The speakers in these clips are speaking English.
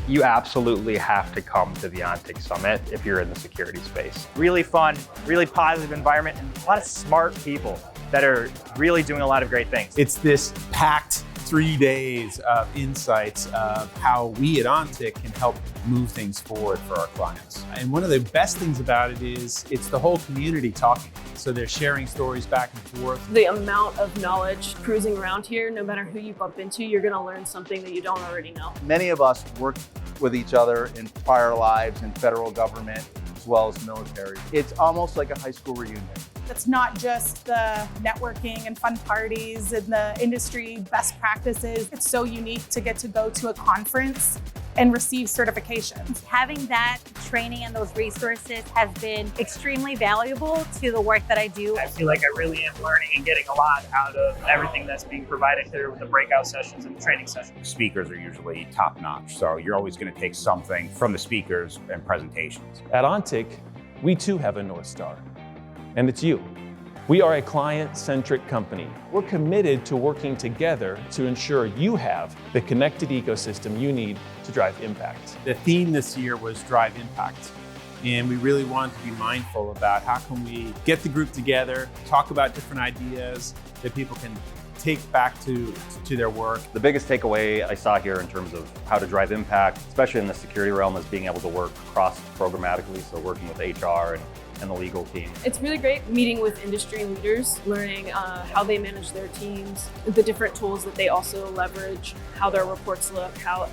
You absolutely have to come to the Ontic Summit if you're in the security space. Really fun, really positive environment, and a lot of smart people that are really doing a lot of great things. It's this packed 3 days of insights of how we at Ontic can help move things forward for our clients. And one of the best things about it is it's the whole community talking. So they're sharing stories back and forth. The amount of knowledge cruising around here, no matter who you bump into, you're gonna learn something that you don't already know. Many of us worked with each other in prior lives in federal government as well as military. It's almost like a high school reunion. It's not just the networking and fun parties and the industry best practices. It's so unique to get to go to a conference and receive certifications. Having that training and those resources has been extremely valuable to the work that I do. I feel like I really am learning and getting a lot out of everything that's being provided here with the breakout sessions and the training sessions. Speakers are usually top-notch, so you're always going to take something from the speakers and presentations. At Ontic, we too have a North Star, and it's you. We are a client-centric company. We're committed to working together to ensure you have the connected ecosystem you need to drive impact. The theme this year was Drive Impact. And we really wanted to be mindful about how can we get the group together, talk about different ideas that people can take back to their work. The biggest takeaway I saw here in terms of how to drive impact, especially in the security realm, is being able to work cross-programmatically, so working with HR and the legal team. It's really great meeting with industry leaders, learning how they manage their teams, the different tools that they also leverage, how their reports look, how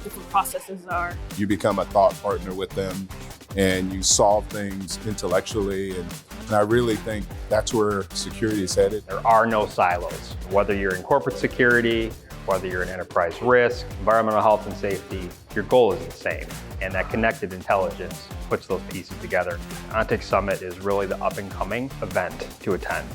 different processes are. You become a thought partner with them and you solve things intellectually, and I really think that's where security is headed. There are no silos. Whether you're in corporate security, whether you're in enterprise risk, environmental health and safety, your goal is the same. And that connected intelligence puts those pieces together. Ontic Summit is really the up and coming event to attend.